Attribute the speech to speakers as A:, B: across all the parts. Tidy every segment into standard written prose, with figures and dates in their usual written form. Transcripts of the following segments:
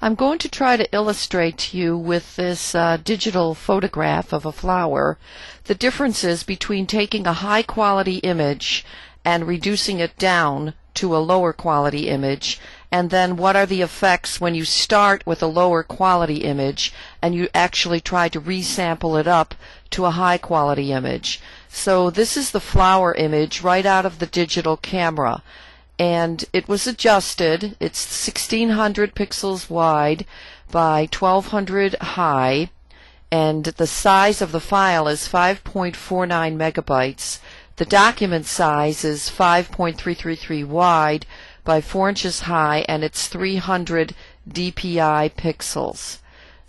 A: I'm going to try to illustrate to you with this digital photograph of a flower the differences between taking a high quality image and reducing it down to a lower quality image, and then what are the effects when you start with a lower quality image and you actually try to resample it up to a high quality image. So this is the flower image right out of the digital camera, and it was adjusted. It's 1600 pixels wide by 1200 high, and the size of the file is 5.49 megabytes. The document size is 5.333 wide by 4 inches high, and it's 300 dpi pixels.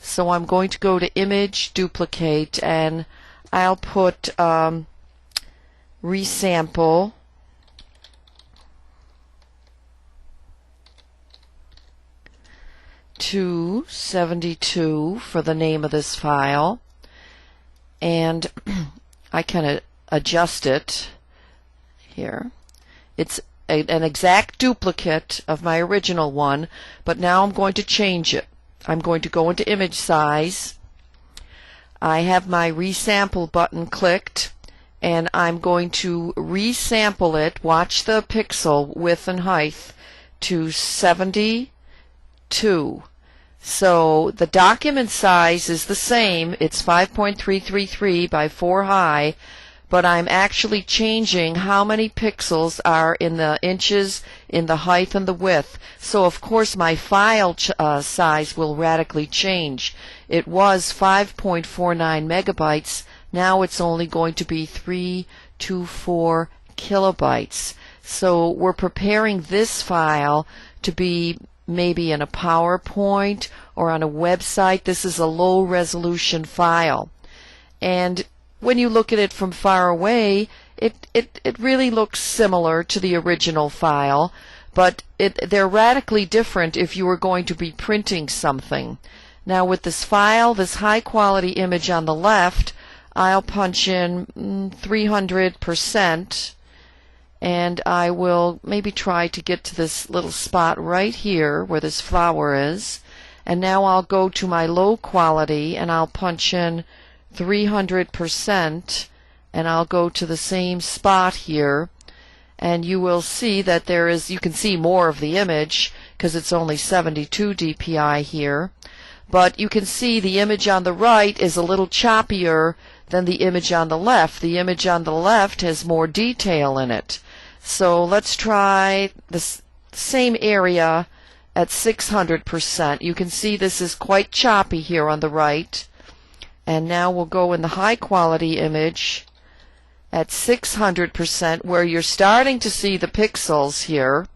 A: So I'm going to go to Image, Duplicate, and I'll put Resample to 72 for the name of this file, and I can adjust it here. It's an exact duplicate of my original one, but now I'm going to change it. I'm going to go into image size. I have my resample button clicked, and I'm going to resample it. Watch the pixel width and height to 72. So the document size is the same. It's 5.333 by 4 high, but I'm actually changing how many pixels are in the inches, in the height, and the width. So of course my file size will radically change. It was 5.49 megabytes. Now it's only going to be 324 kilobytes. So we're preparing this file to be maybe in a PowerPoint or on a website. This is a low resolution file, and when you look at it from far away, it really looks similar to the original file, but they're radically different if you were going to be printing something. Now with this file, this high quality image on the left, I'll punch in 300%, and I will maybe try to get to this little spot right here where this flower is, and now I'll go to my low quality and I'll punch in 300%, and I'll go to the same spot here, and you will see that you can see more of the image because it's only 72 dpi here, but you can see the image on the right is a little choppier than the image on the left. The image on the left has more detail in it. So let's try the same area at 600%. You can see this is quite choppy here on the right. And now we'll go in the high quality image at 600%, where you're starting to see the pixels here,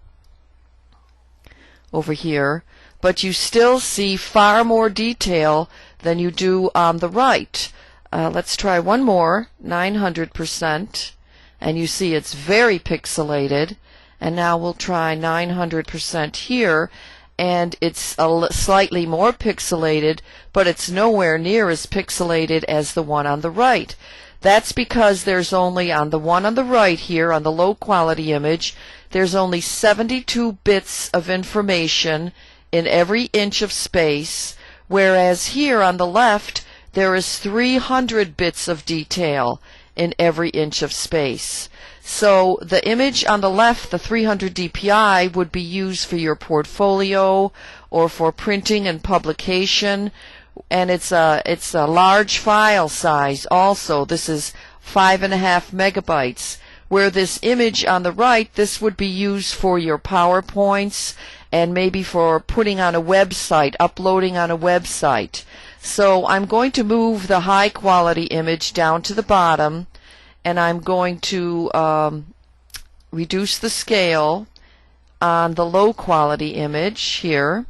A: over here, but you still see far more detail than you do on the right. Let's try one more, 900%, and you see it's very pixelated. And now we'll try 900% here, and it's slightly more pixelated, but it's nowhere near as pixelated as the one on the right. That's because there's only, on the one on the right here, on the low quality image, there's only 72 bits of information in every inch of space, whereas here on the left there is 300 bits of detail in every inch of space. So the image on the left, the 300 dpi, would be used for your portfolio or for printing and publication, and it's a large file size also. This is 5.5 megabytes, where this image on the right, this would be used for your PowerPoints and maybe for putting on a website, uploading on a website. So I'm going to move the high quality image down to the bottom, and I'm going to reduce the scale on the low quality image here,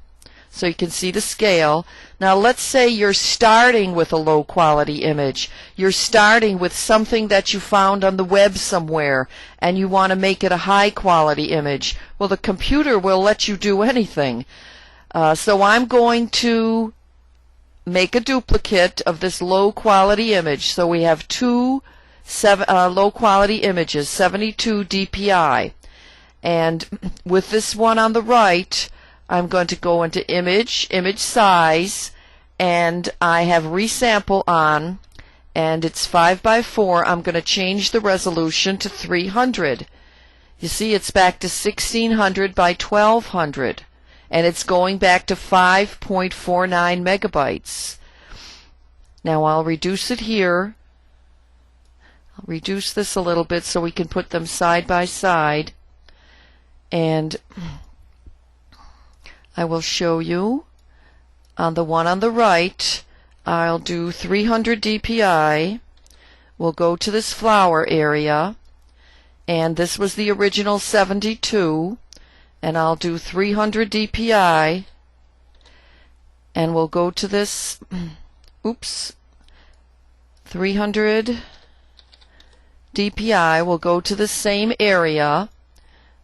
A: so you can see the scale. Now let's say you're starting with a low quality image. You're starting with something that you found on the web somewhere, and you want to make it a high quality image. Well, the computer will let you do anything. So I'm going to make a duplicate of this low quality image. So we have two low quality images, 72 dpi, and with this one on the right, I'm going to go into image size, and I have resample on, and it's 5x4. I'm going to change the resolution to 300. You see, it's back to 1600 by 1200, and it's going back to 5.49 megabytes. Now I'll reduce it here. I'll reduce this a little bit so we can put them side by side, and I will show you on the one on the right. I'll do 300 dpi. We'll go to this flower area, and this was the original 72, and I'll do 300 dpi, and we'll go to this 300 dpi. We'll go to the same area.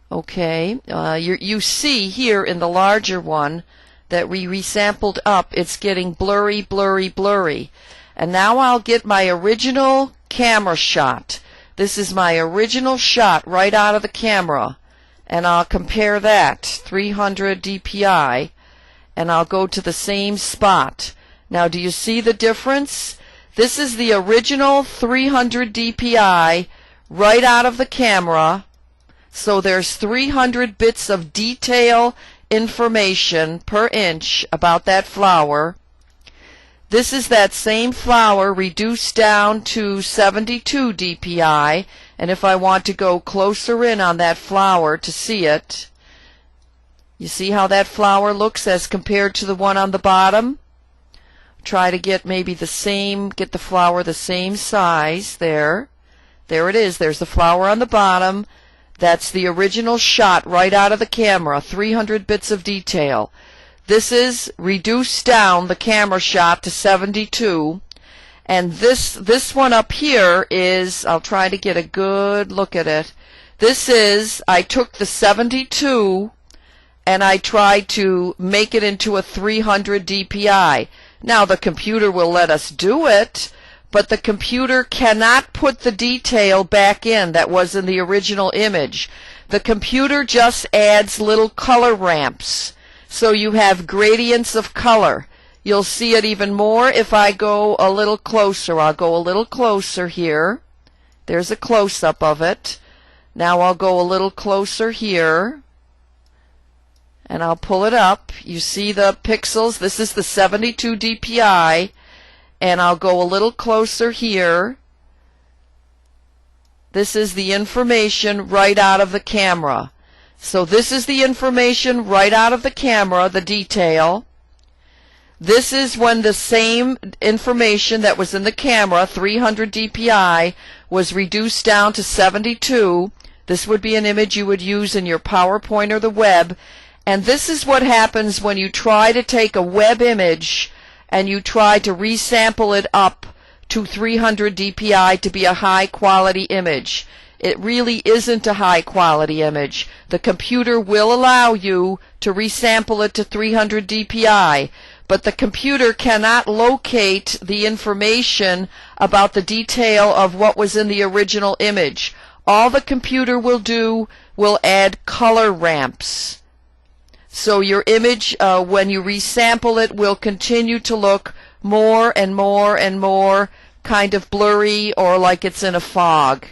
A: Okay, you see here in the larger one that we resampled up, it's getting blurry, blurry, blurry. And now I'll get my original camera shot. This is my original shot right out of the camera, and I'll compare that, 300 dpi, and I'll go to the same spot. Now, do you see the difference? This is the original 300 dpi right out of the camera. So there's 300 bits of detail information per inch about that flower. This is that same flower reduced down to 72 dpi, and if I want to go closer in on that flower to see it, you see how that flower looks as compared to the one on the bottom? Try to get maybe the same, get the flower the same size there. There it is. There's the flower on the bottom. That's the original shot right out of the camera, 300 bits of detail. This is reduced down the camera shot to 72, and this one up here is, I'll try to get a good look at it. This is, I took the 72 and I tried to make it into a 300 dpi. Now the computer will let us do it, but the computer cannot put the detail back in that was in the original image. The computer just adds little color ramps, so you have gradients of color. You'll see it even more if I go a little closer. I'll go a little closer here. There's a close-up of it. Now I'll go a little closer here, and I'll pull it up. You see the pixels? This is the 72 dpi. And I'll go a little closer here. This is the information right out of the camera. So this is the information right out of the camera, the detail. This is when the same information that was in the camera, 300 dpi, was reduced down to 72. This would be an image you would use in your PowerPoint or the web. And this is what happens when you try to take a web image and you try to resample it up to 300 dpi to be a high quality image. It really isn't a high quality image. The computer will allow you to resample it to 300 dpi, but the computer cannot locate the information about the detail of what was in the original image. All the computer will do will add color ramps. So your image, when you resample it, will continue to look more and more and more kind of blurry or like it's in a fog.